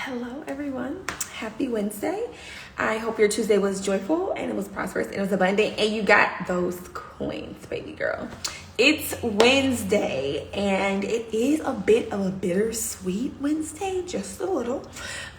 Hello everyone, happy Wednesday. I hope your Tuesday was joyful and it was prosperous and it was abundant and you got those coins, baby girl. It's Wednesday and it is a bit of a bittersweet Wednesday, just a little.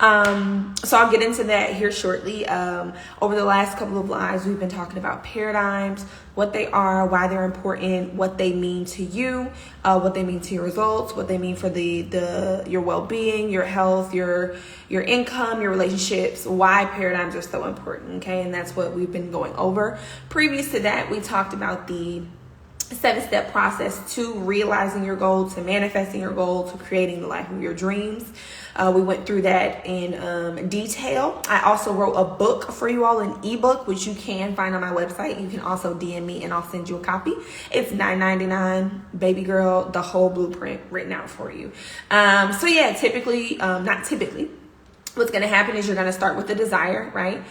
So I'll get into that here shortly. Over the last couple of lives, we've been talking about paradigms, what they are, why they're important, what they mean to you, what they mean to your results, what they mean for your well-being, your health, your income, your relationships, why paradigms are so important, okay? And that's what we've been going over. Previous to that, we talked about the 7-step process to realizing your goal, to manifesting your goal, to creating the life of your dreams. We went through that in detail. I also wrote a book for you all, an ebook, which you can find on my website. You can also DM me and I'll send you a copy. It's $9.99, baby girl, the whole blueprint written out for you. So yeah, not typically. What's going to happen is you're going to start with the desire, right?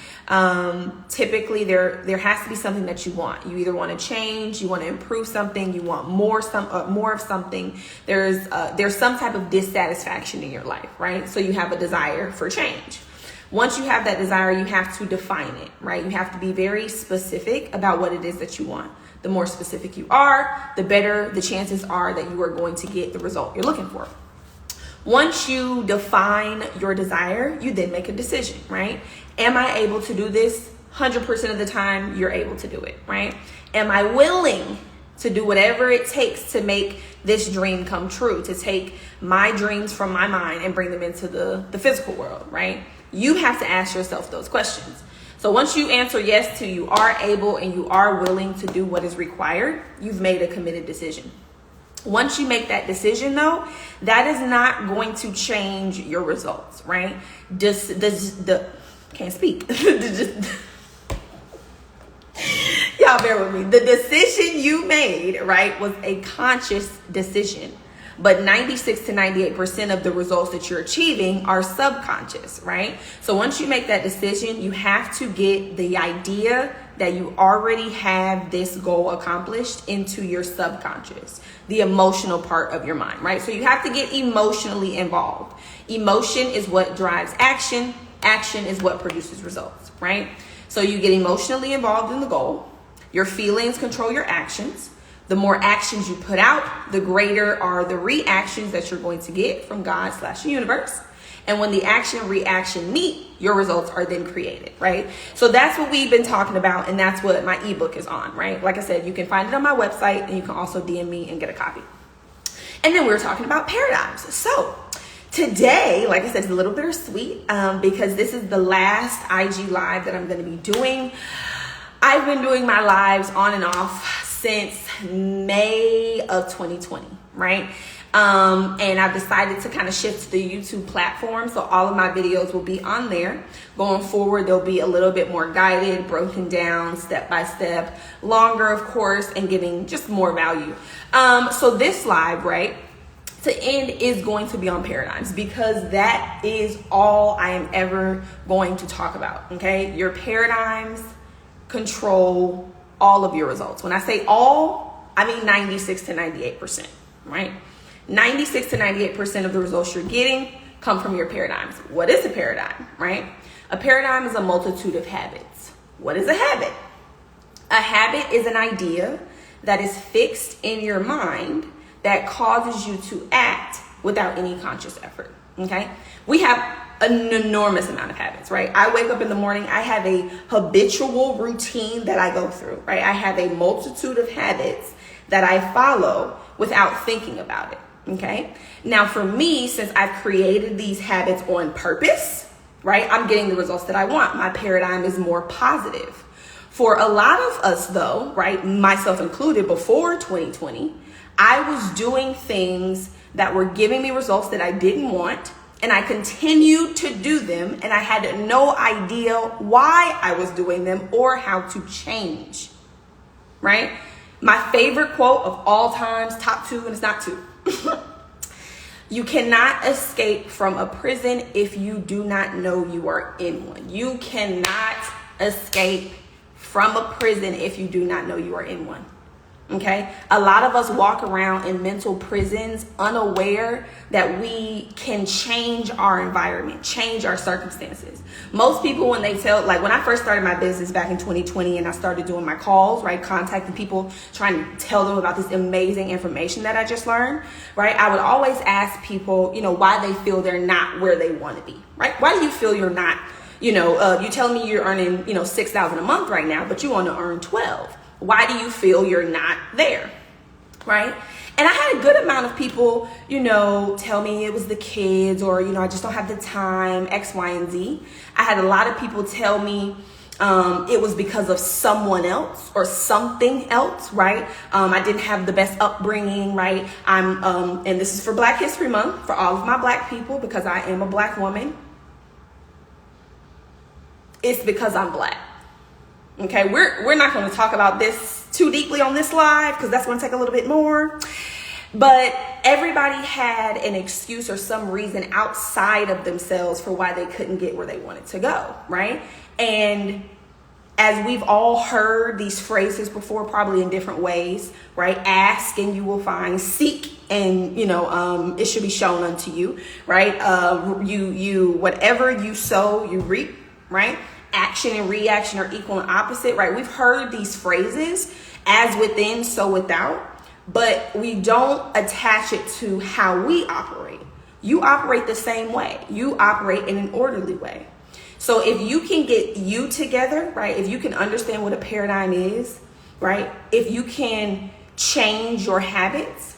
Typically, there has to be something that you want. You either want to change, you want to improve something, you want more of something. There's some type of dissatisfaction in your life, right? So you have a desire for change. Once you have that desire, you have to define it, right? You have to be very specific about what it is that you want. The more specific you are, the better the chances are that you are going to get the result you're looking for. Once you define your desire, you then make a decision, right? Am I able to do this? 100% of the time, you're able to do it, right? Am I willing to do whatever it takes to make this dream come true, to take my dreams from my mind and bring them into the physical world, right? You have to ask yourself those questions. So once you answer yes to you are able and you are willing to do what is required, you've made a committed decision. Once you make that decision, though, that is not going to change your results, right? Can't speak. Y'all bear with me. The decision you made, right, was a conscious decision. But 96 to 98% of the results that you're achieving are subconscious, right? So once you make that decision, you have to get the idea that you already have this goal accomplished into your subconscious, the emotional part of your mind, right? So you have to get emotionally involved. Emotion is what drives action. Action is what produces results, right? So you get emotionally involved in the goal. Your feelings control your actions. The more actions you put out, the greater are the reactions that you're going to get from God/universe. And when the action reaction meet, your results are then created, right? So that's what we've been talking about. And that's what my ebook is on, right? Like I said, you can find it on my website and you can also DM me and get a copy. And then we were talking about paradigms. So today, like I said, it's a little bittersweet because this is the last IG live that I'm going to be doing. I've been doing my lives on and off since May of 2020, right? And I've decided to kind of shift to the YouTube platform. So all of my videos will be on there. Going forward, they'll be a little bit more guided, broken down, step by step, longer, of course, and giving just more value. So this live, right, to end is going to be on paradigms because that is all I am ever going to talk about, okay? Your paradigms control all of your results. When I say all, I mean 96 to 98%, right? 96 to 98% of the results you're getting come from your paradigms. What is a paradigm, right? A paradigm is a multitude of habits. What is a habit? A habit is an idea that is fixed in your mind that causes you to act without any conscious effort, okay? We have an enormous amount of habits, right? I wake up in the morning, I have a habitual routine that I go through, right? I have a multitude of habits that I follow without thinking about it, okay? Now for me, since I've created these habits on purpose, right, I'm getting the results that I want. My paradigm is more positive. For a lot of us though, right, myself included, before 2020, I was doing things that were giving me results that I didn't want, and I continued to do them, and I had no idea why I was doing them or how to change, right? My favorite quote of all times, top 2, and it's not 2. You cannot escape from a prison if you do not know you are in one. You cannot escape from a prison if you do not know you are in one. Okay, a lot of us walk around in mental prisons unaware that we can change our environment, change our circumstances. Most people, when they tell, like when I first started my business back in 2020 and I started doing my calls, right, contacting people, trying to tell them about this amazing information that I just learned, right, I would always ask people, why they feel they're not where they want to be, right? Why do you feel you're not, you tell me you're earning, $6,000 a month right now, but you want to earn 12. Why do you feel you're not there, right? And I had a good amount of people, tell me it was the kids or, I just don't have the time, X, Y, and Z. I had a lot of people tell me it was because of someone else or something else, right? I didn't have the best upbringing, right? And this is for Black History Month, for all of my Black people, because I am a Black woman. It's because I'm Black. Okay, we're not going to talk about this too deeply on this live because that's going to take a little bit more. But everybody had an excuse or some reason outside of themselves for why they couldn't get where they wanted to go, right? And as we've all heard these phrases before, probably in different ways, right? Ask and you will find. Seek and it should be shown unto you, right? You whatever you sow, you reap, right? Action and reaction are equal and opposite, right? We've heard these phrases, as within, so without, but we don't attach it to how we operate. You operate the same way. You operate in an orderly way. So if you can get you together, right? If you can understand what a paradigm is, right? If you can change your habits,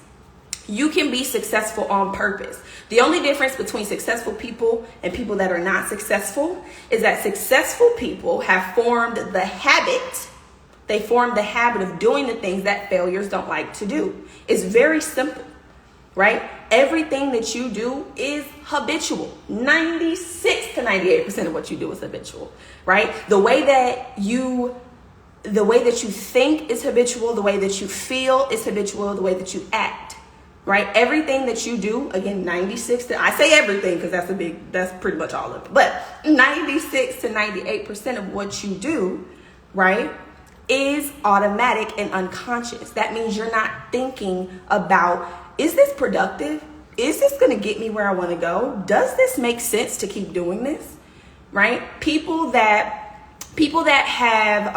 you can be successful on purpose. The only difference between successful people and people that are not successful is that successful people have formed the habit. They formed the habit of doing the things that failures don't like to do. It's very simple, right? Everything that you do is habitual. 96 to 98% of what you do is habitual, right? The way that you think is habitual, the way that you feel is habitual, the way that you act. Right? Everything that you do, again, 96 to, I say everything because that's pretty much all of it. But 96 to 98% of what you do, right, is automatic and unconscious. That means you're not thinking about, is this productive? Is this going to get me where I want to go? Does this make sense to keep doing this? Right? People that have,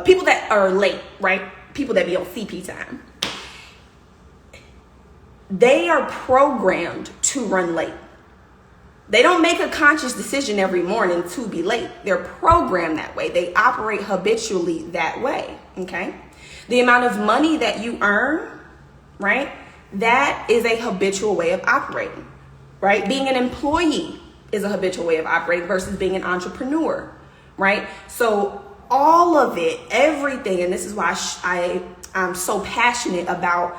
people that are late, right? People that be on CP time. They are programmed to run late. They don't make a conscious decision every morning to be late. They're programmed that way. They operate habitually that way, okay? The amount of money that you earn, right? That is a habitual way of operating, right? Being an employee is a habitual way of operating versus being an entrepreneur, right? So all of it, everything, and this is why I'm so passionate about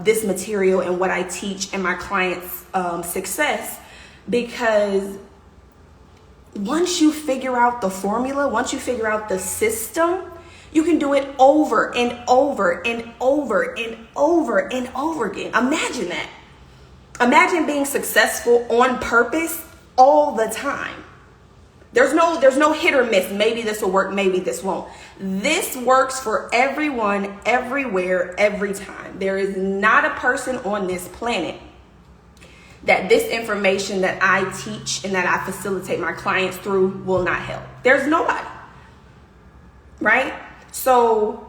this material and what I teach and my clients' success, because once you figure out the formula, once you figure out the system, you can do it over and over and over and over and over again. Imagine that. Imagine being successful on purpose all the time. There's no hit or miss. Maybe this will work, maybe this won't. This works for everyone, everywhere, every time. There is not a person on this planet that this information that I teach and that I facilitate my clients through will not help. There's nobody, right? So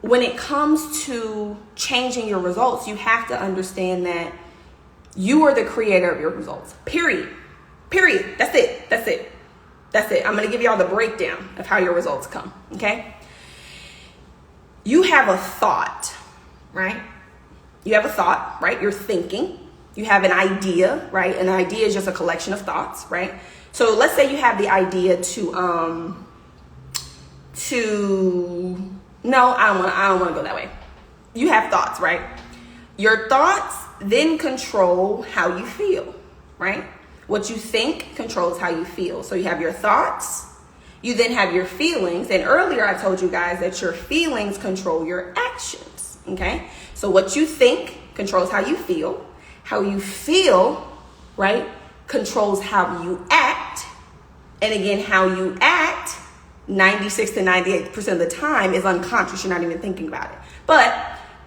when it comes to changing your results, you have to understand that you are the creator of your results, period. That's it. I'm going to give y'all the breakdown of how your results come, okay? You have a thought, right? You have a thought, right? You're thinking. You have an idea, right? An idea is just a collection of thoughts, right? So let's say you have the idea no, I don't want to go that way. You have thoughts, right? Your thoughts then control how you feel, right? What you think controls how you feel. So you have your thoughts, you then have your feelings. And earlier I told you guys that your feelings control your actions, okay? So what you think controls how you feel. How you feel, right, controls how you act. And again, how you act 96 to 98% of the time is unconscious. You're not even thinking about it. But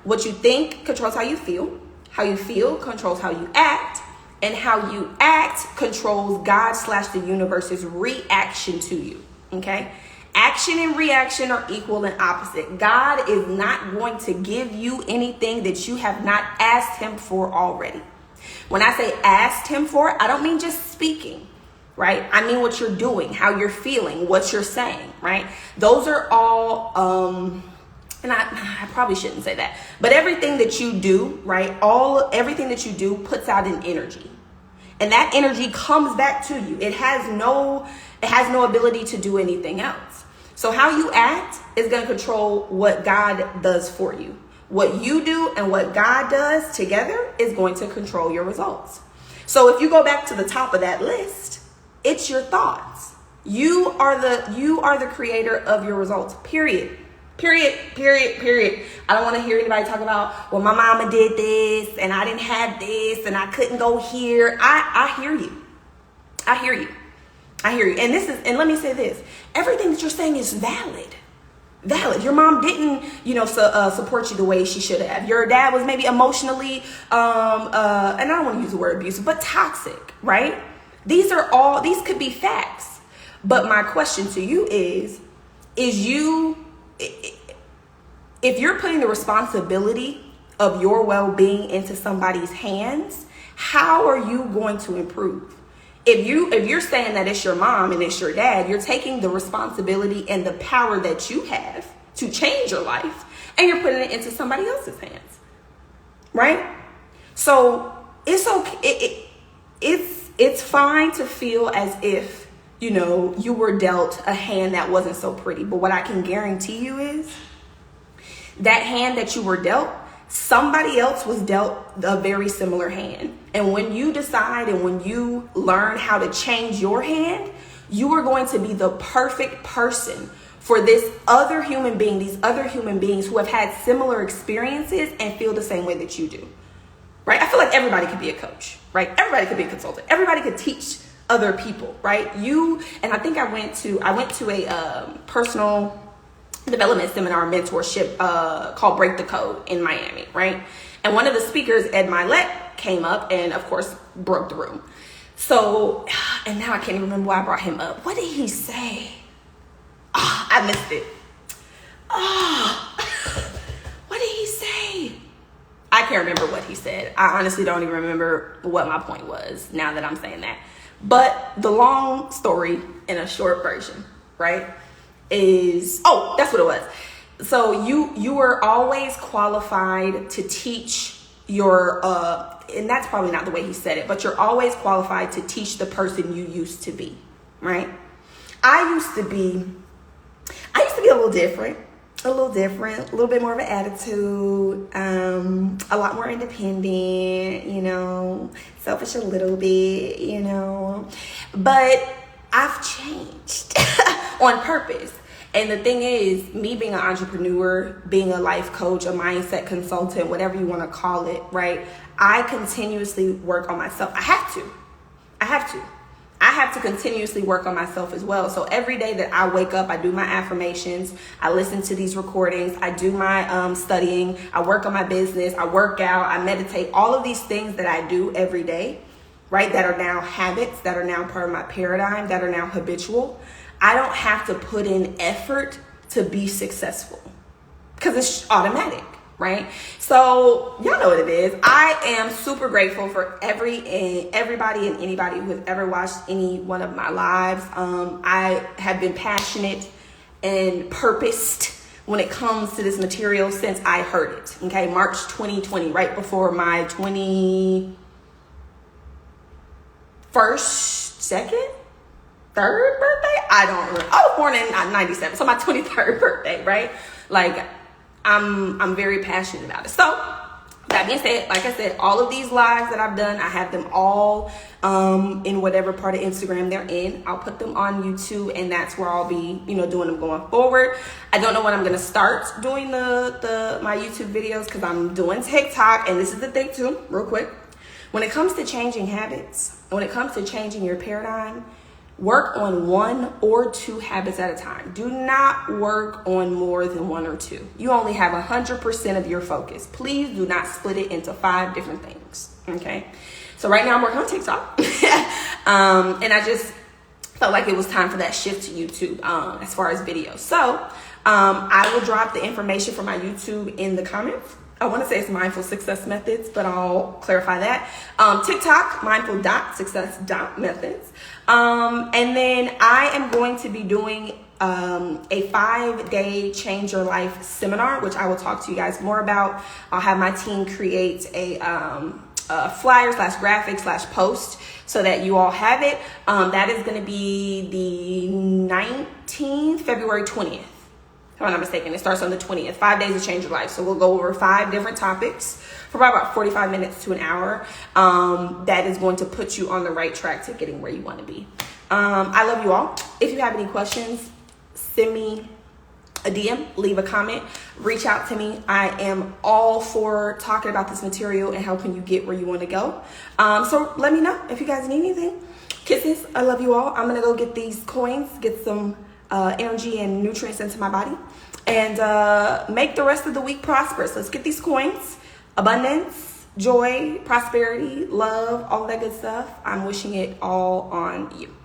what you think controls how you feel controls how you act, and how you act controls God/the universe's reaction to you. Okay? Action and reaction are equal and opposite. God is not going to give you anything that you have not asked him for already. When I say asked him for, I don't mean just speaking, right? I mean what you're doing, how you're feeling, what you're saying, right? Those are all, and I probably shouldn't say that, but everything that you do, right? Everything that you do puts out an energy, and that energy comes back to you. It has no ability to do anything else. So how you act is going to control what God does for you. What you do and what God does together is going to control your results. So if you go back to the top of that list, it's your thoughts. You are the creator of your results. Period. I don't want to hear anybody talk about, well, my mama did this and I didn't have this and I couldn't go here. I hear you. And let me say this. Everything that you're saying is valid. Your mom didn't, support you the way she should have. Your dad was maybe emotionally, and I don't want to use the word abusive, but toxic, right? These could be facts. But my question to you is if you're putting the responsibility of your well-being into somebody's hands, how are you going to improve? If you're saying that it's your mom and it's your dad, you're taking the responsibility and the power that you have to change your life, and you're putting it into somebody else's hands, right? So it's okay. It's fine to feel as if, you were dealt a hand that wasn't so pretty. But what I can guarantee you is that hand that you were dealt, somebody else was dealt a very similar hand. And when you decide and when you learn how to change your hand, you are going to be the perfect person for these other human beings who have had similar experiences and feel the same way that you do. Right? I feel like everybody could be a coach, right? Everybody could be a consultant. Everybody could teach other people, right? And I think I went to a personal development seminar mentorship called Break the Code in Miami, right? And one of the speakers, Ed Milet, came up and of course broke the room. So, and now I can't even remember why I brought him up. What did he say? I missed it. What did he say? I can't remember what he said. I honestly don't even remember what my point was now that I'm saying that. But the long story in a short version, right, is, that's what it was. So you were always qualified to teach your, and that's probably not the way he said it, but you're always qualified to teach the person you used to be, right? I used to be a little different, a little bit more of an attitude, a lot more independent, selfish a little bit, but I've changed on purpose. And the thing is, me being an entrepreneur, being a life coach, a mindset consultant, whatever you want to call it, right? I continuously work on myself. I have to continuously work on myself as well. So every day that I wake up, I do my affirmations, I listen to these recordings, I do my studying, I work on my business, I work out, I meditate, all of these things that I do every day, right? That are now habits, that are now part of my paradigm, that are now habitual. I don't have to put in effort to be successful because it's automatic, right? So y'all know what it is. I am super grateful for everybody and anybody who has ever watched any one of my lives. I have been passionate and purposed when it comes to this material since I heard it. Okay, March 2020, right before my 21st, 2nd, 3rd birthday? I don't remember. I was born in 97, so my 23rd birthday, right? Like, I'm very passionate about it. So, that being said, like I said, all of these lives that I've done, I have them all in whatever part of Instagram they're in. I'll put them on YouTube, and that's where I'll be, doing them going forward. I don't know when I'm going to start doing my YouTube videos because I'm doing TikTok, and this is the thing too, real quick. When it comes to changing habits, when it comes to changing your paradigm, work on 1 or 2 habits at a time. Do not work on more than 1 or 2. You only have 100% of your focus. Please do not split it into 5 different things. Okay. So right now I'm working on TikTok. And I just felt like it was time for that shift to YouTube as far as videos. So I will drop the information for my YouTube in the comments. I want to say it's Mindful Success Methods, but I'll clarify that. TikTok, mindful.success.methods. And then I am going to be doing a 5-day Change Your Life seminar, which I will talk to you guys more about. I'll have my team create a flyer / graphic / post so that you all have it. That is going to be the 19th, February 20th. If I'm not mistaken, it starts on the 20th. 5 days to change your life. So we'll go over 5 different topics for about 45 minutes to an hour. That is going to put you on the right track to getting where you want to be. I love you all. If you have any questions, send me a DM, leave a comment, reach out to me. I am all for talking about this material and helping you get where you want to go. So let me know if you guys need anything. Kisses. I love you all. I'm going to go get these coins, get some energy and nutrients into my body, and make the rest of the week prosperous. Let's get these coins. Abundance, joy, prosperity, love, all that good stuff. I'm wishing it all on you.